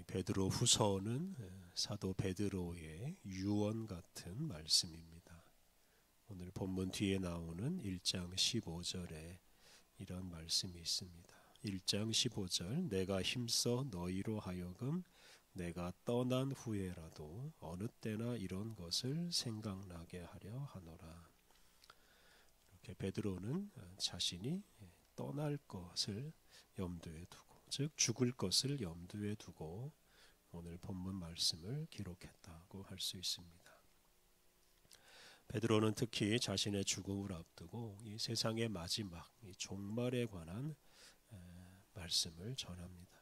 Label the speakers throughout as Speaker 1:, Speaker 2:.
Speaker 1: 베드로 후서는 사도 베드로의 유언 같은 말씀입니다. 오늘 본문 뒤에 나오는 1장 15절에 이런 말씀이 있습니다. 1장 15절 내가 힘써 너희로 하여금 내가 떠난 후에라도 어느 때나 이런 것을 생각나게 하려 하노라. 이렇게 베드로는 자신이 떠날 것을 염두에 두고, 즉 죽을 것을 염두에 두고 오늘 본문 말씀을 기록했다고 할 수 있습니다. 베드로는 특히 자신의 죽음을 앞두고 이 세상의 마지막, 이 종말에 관한 말씀을 전합니다.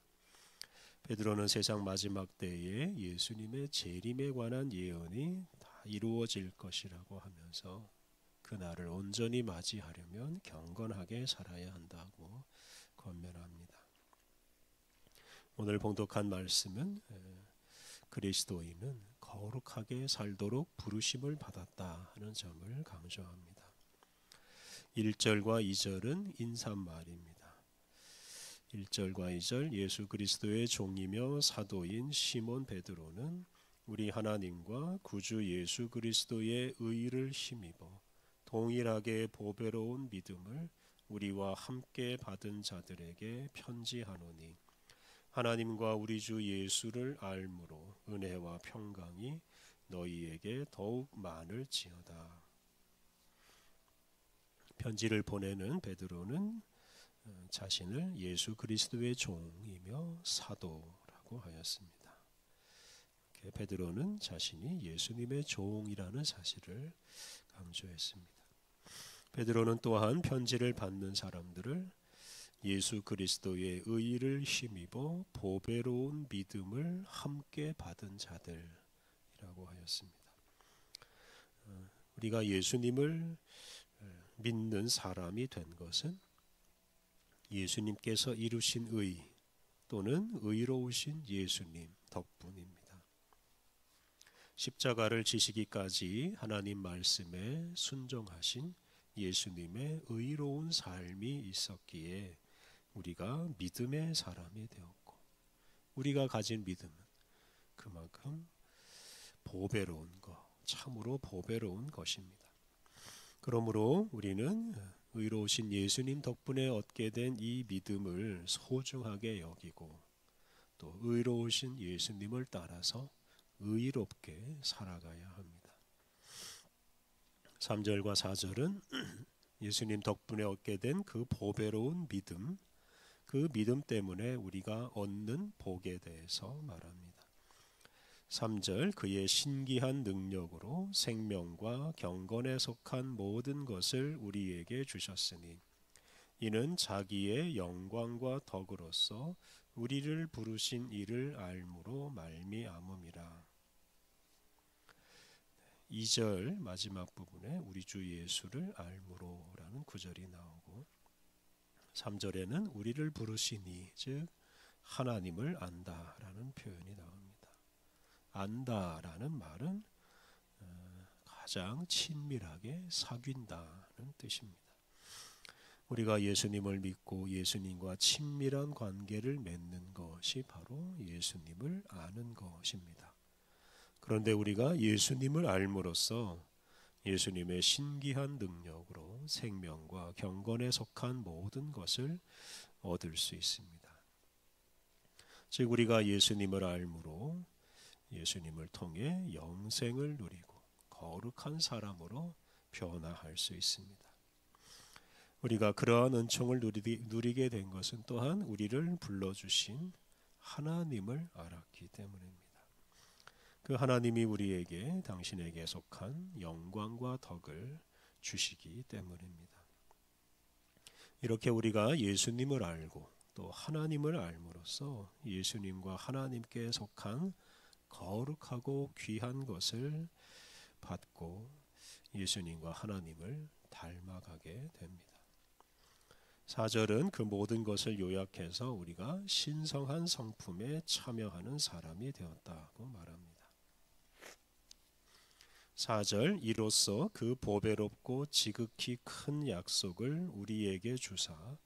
Speaker 1: 베드로는 세상 마지막 때에 예수님의 재림에 관한 예언이 다 이루어질 것이라고 하면서 그날을 온전히 맞이하려면 경건하게 살아야 한다고 권면합니다. 오늘 봉독한 말씀은 그리스도인은 거룩하게 살도록 부르심을 받았다 하는 점을 강조합니다. 1절과 2절은 인사말입니다. 1절과 2절 예수 그리스도의 종이며 사도인 시몬 베드로는 우리 하나님과 구주 예수 그리스도의 의를 힘입어 동일하게 보배로운 믿음을 우리와 함께 받은 자들에게 편지하노니 하나님과 우리 주 예수를 알므로 은혜와 평강이 너희에게 더욱 많을지어다. 편지를 보내는 베드로는 자신을 예수 그리스도의 종이며 사도라고 하였습니다. 베드로는 자신이 예수님의 종이라는 사실을 강조했습니다. 베드로는 또한 편지를 받는 사람들을 예수 그리스도의 의를 힘입어 보배로운 믿음을 함께 받은 자들이라고 하였습니다. 우리가 예수님을 믿는 사람이 된 것은 예수님께서 이루신 의 또는 의로우신 예수님 덕분입니다. 십자가를 지시기까지 하나님 말씀에 순종하신 예수님의 의로운 삶이 있었기에 우리가 믿음의 사람이 되었고, 우리가 가진 믿음은 그만큼 보배로운 것, 참으로 보배로운 것입니다. 그러므로 우리는 의로우신 예수님 덕분에 얻게 된 이 믿음을 소중하게 여기고 또 의로우신 예수님을 따라서 의롭게 살아가야 합니다. 3절과 4절은 예수님 덕분에 얻게 된 그 보배로운 믿음, 그 믿음 때문에 우리가 얻는 복에 대해서 말합니다. 3절 그의 신기한 능력으로 생명과 경건에 속한 모든 것을 우리에게 주셨으니 이는 자기의 영광과 덕으로서 우리를 부르신 이를 알므로 말미암음이라. 2절 마지막 부분에 우리 주 예수를 알므로라는 구절이 나오고 3절에는 우리를 부르시니 즉 하나님을 안다라는 표현이 나옵니다. 안다라는 말은 가장 친밀하게 사귄다는 뜻입니다. 우리가 예수님을 믿고 예수님과 친밀한 관계를 맺는 것이 바로 예수님을 아는 것입니다. 그런데 우리가 예수님을 알므로써 예수님의 신기한 능력으로 생명과 경건에 속한 모든 것을 얻을 수 있습니다. 즉 우리가 예수님을 알므로 예수님을 통해 영생을 누리고 거룩한 사람으로 변화할 수 있습니다. 우리가 그러한 은총을 누리게 된 것은 또한 우리를 불러주신 하나님을 알았기 때문입니다. 그 하나님이 우리에게 당신에게 속한 영광과 덕을 주시기 때문입니다. 이렇게 우리가 예수님을 알고 또 하나님을 알므로써 예수님과 하나님께 속한 거룩하고 귀한 것을 받고 예수님과 하나님을 닮아가게 됩니다. 4절은 그 모든 것을 요약해서 우리가 신성한 성품에 참여하는 사람이 되었다고 말합니다. 4절 이로써 그 보배롭고 지극히 큰 약속을 우리에게 주사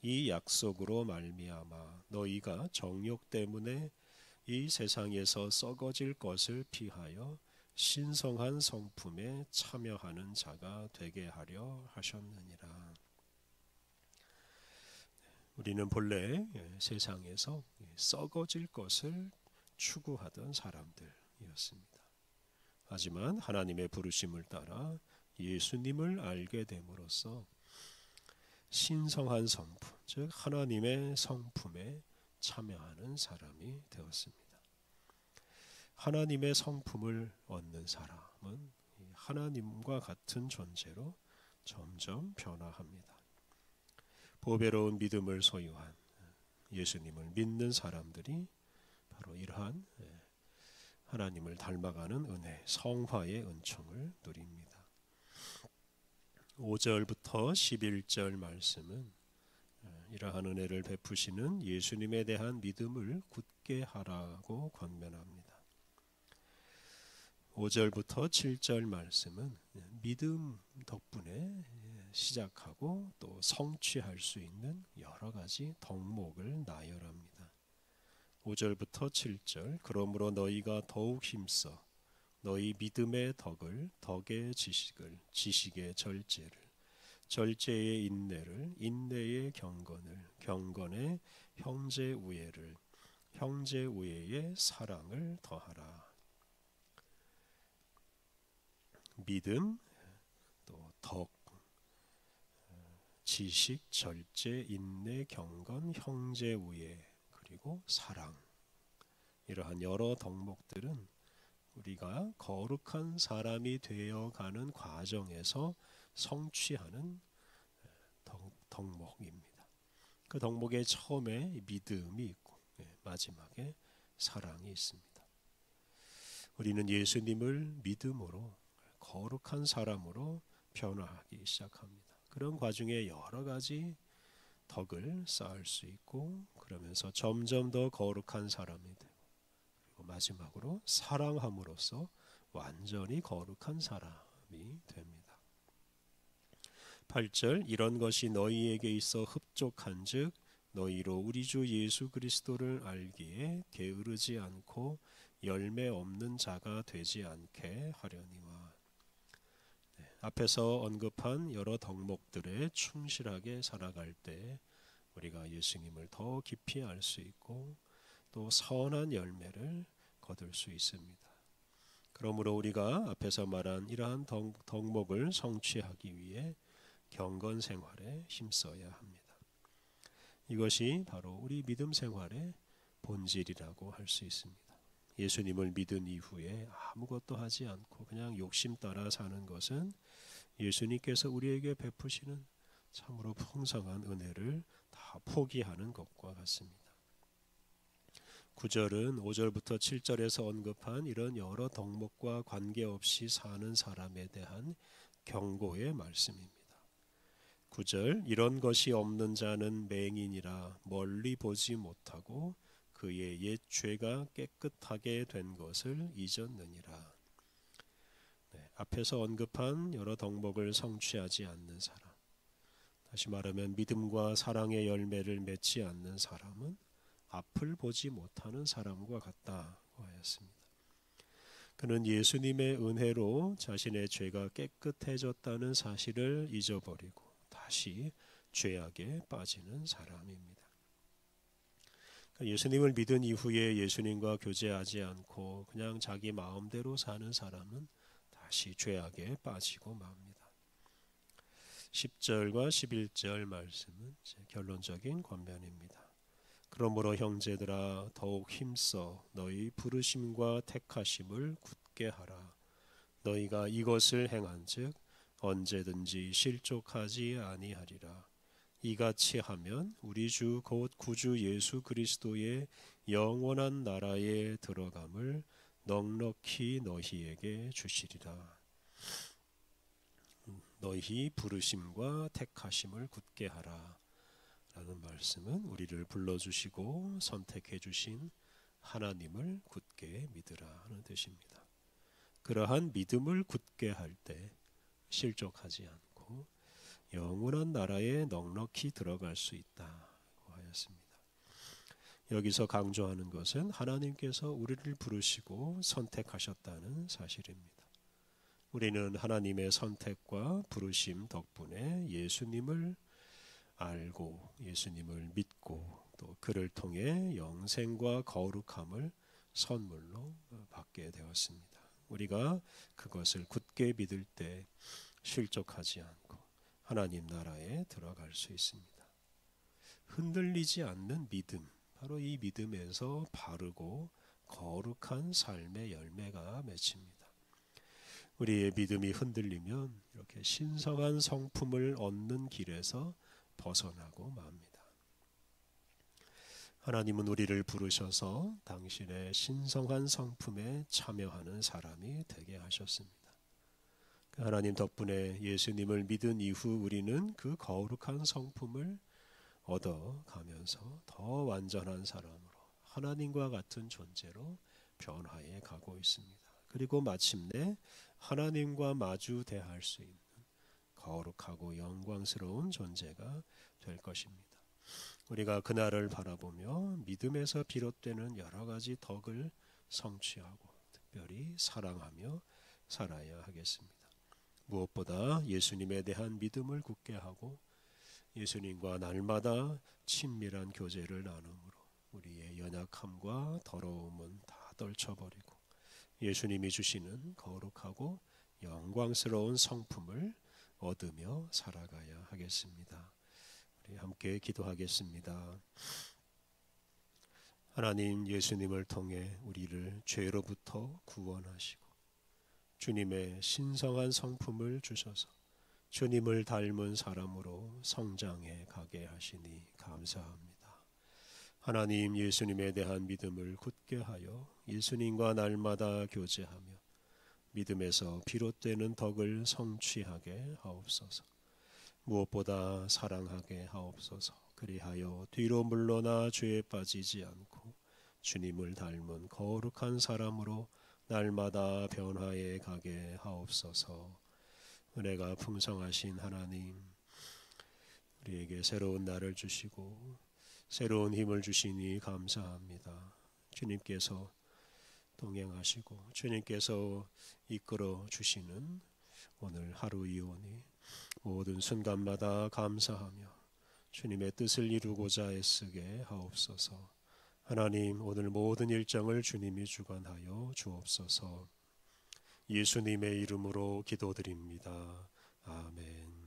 Speaker 1: 이 약속으로 말미암아 너희가 정욕 때문에 이 세상에서 썩어질 것을 피하여 신성한 성품에 참여하는 자가 되게 하려 하셨느니라. 우리는 본래 세상에서 썩어질 것을 추구하던 사람들이었습니다. 하지만 하나님의 부르심을 따라 예수님을 알게 됨으로써 신성한 성품, 즉 하나님의 성품에 참여하는 사람이 되었습니다. 하나님의 성품을 얻는 사람은 하나님과 같은 존재로 점점 변화합니다. 보배로운 믿음을 소유한 예수님을 믿는 사람들이 바로 이러한 하나님을 닮아가는 은혜, 성화의 은총을 누립니다. 5절부터 11절 말씀은 이러한 은혜를 베푸시는 예수님에 대한 믿음을 굳게 하라고 권면합니다. 5절부터 7절 말씀은 믿음 덕분에 시작하고 또 성취할 수 있는 여러 가지 덕목을 나열합니다. 5절부터 7절, 그러므로 너희가 더욱 힘써 너희 믿음의 덕을, 덕의 지식을, 지식의 절제를, 절제의 인내를, 인내의 경건을, 경건의 형제 우애를, 형제 우애의 사랑을 더하라. 믿음, 또 덕, 지식, 절제, 인내, 경건, 형제 우애, 그리고 사랑, 이러한 여러 덕목들은 우리가 거룩한 사람이 되어가는 과정에서 성취하는 덕목입니다. 그 덕목의 처음에 믿음이 있고 마지막에 사랑이 있습니다. 우리는 예수님을 믿음으로 거룩한 사람으로 변화하기 시작합니다. 그런 과정에 여러 가지 덕을 쌓을 수 있고, 그러면서 점점 더 거룩한 사람이 되고, 그리고 마지막으로 사랑함으로써 완전히 거룩한 사람이 됩니다. 8절, 이런 것이 너희에게 있어 흡족한즉 너희로 우리 주 예수 그리스도를 알기에 게으르지 않고 열매 없는 자가 되지 않게 하려니와. 앞에서 언급한 여러 덕목들에 충실하게 살아갈 때 우리가 예수님을 더 깊이 알 수 있고 또 선한 열매를 거둘 수 있습니다. 그러므로 우리가 앞에서 말한 이러한 덕목을 성취하기 위해 경건 생활에 힘써야 합니다. 이것이 바로 우리 믿음 생활의 본질이라고 할 수 있습니다. 예수님을 믿은 이후에 아무것도 하지 않고 그냥 욕심 따라 사는 것은 예수님께서 우리에게 베푸시는 참으로 풍성한 은혜를 다 포기하는 것과 같습니다. 9절은 5절부터 7절에서 언급한 이런 여러 덕목과 관계없이 사는 사람에 대한 경고의 말씀입니다. 9절, 이런 것이 없는 자는 맹인이라 멀리 보지 못하고 그의 옛 죄가 깨끗하게 된 것을 잊었느니라. 앞에서 언급한 여러 덕목을 성취하지 않는 사람, 다시 말하면 믿음과 사랑의 열매를 맺지 않는 사람은 앞을 보지 못하는 사람과 같다고 하였습니다. 그는 예수님의 은혜로 자신의 죄가 깨끗해졌다는 사실을 잊어버리고 다시 죄악에 빠지는 사람입니다. 예수님을 믿은 이후에 예수님과 교제하지 않고 그냥 자기 마음대로 사는 사람은 다시 죄악에 빠지고 맙니다. 10절과 11절 말씀은 결론적인 권면입니다. 그러므로 형제들아 더욱 힘써 너희 부르심과 택하심을 굳게 하라. 너희가 이것을 행한즉 언제든지 실족하지 아니하리라. 이같이 하면 우리 주 곧 구주 예수 그리스도의 영원한 나라에 들어감을 넉넉히 너희에게 주시리라. 너희 부르심과 택하심을 굳게 하라 라는 말씀은 우리를 불러주시고 선택해 주신 하나님을 굳게 믿으라 하는 뜻입니다. 그러한 믿음을 굳게 할 때 실족하지 않고 영원한 나라에 넉넉히 들어갈 수 있다고 하였습니다. 여기서 강조하는 것은 하나님께서 우리를 부르시고 선택하셨다는 사실입니다. 우리는 하나님의 선택과 부르심 덕분에 예수님을 알고 예수님을 믿고 또 그를 통해 영생과 거룩함을 선물로 받게 되었습니다. 우리가 그것을 굳게 믿을 때 실족하지 않고 하나님 나라에 들어갈 수 있습니다. 흔들리지 않는 믿음, 바로 이 믿음에서 바르고 거룩한 삶의 열매가 맺힙니다. 우리의 믿음이 흔들리면 이렇게 신성한 성품을 얻는 길에서 벗어나고 맙니다. 하나님은 우리를 부르셔서 당신의 신성한 성품에 참여하는 사람이 되게 하셨습니다. 하나님 덕분에 예수님을 믿은 이후 우리는 그 거룩한 성품을 얻어가면서 더 완전한 사람으로 하나님과 같은 존재로 변화해 가고 있습니다. 그리고 마침내 하나님과 마주 대할 수 있는 거룩하고 영광스러운 존재가 될 것입니다. 우리가 그날을 바라보며 믿음에서 비롯되는 여러 가지 덕을 성취하고 특별히 사랑하며 살아야 하겠습니다. 무엇보다 예수님에 대한 믿음을 굳게 하고 예수님과 날마다 친밀한 교제를 나눔으로 우리의 연약함과 더러움은 다 떨쳐버리고 예수님이 주시는 거룩하고 영광스러운 성품을 얻으며 살아가야 하겠습니다. 우리 함께 기도하겠습니다. 하나님, 예수님을 통해 우리를 죄로부터 구원하시고 주님의 신성한 성품을 주셔서 주님을 닮은 사람으로 성장해 가게 하시니 감사합니다. 하나님, 예수님에 대한 믿음을 굳게 하여 예수님과 날마다 교제하며 믿음에서 비롯되는 덕을 성취하게 하옵소서. 무엇보다 사랑하게 하옵소서. 그리하여 뒤로 물러나 죄에 빠지지 않고 주님을 닮은 거룩한 사람으로 날마다 변화해 가게 하옵소서. 은혜가 풍성하신 하나님, 우리에게 새로운 날을 주시고 새로운 힘을 주시니 감사합니다. 주님께서 동행하시고 주님께서 이끌어 주시는 오늘 하루이오니 모든 순간마다 감사하며 주님의 뜻을 이루고자 애쓰게 하옵소서. 하나님, 오늘 모든 일정을 주님이 주관하여 주옵소서. 예수님의 이름으로 기도드립니다. 아멘.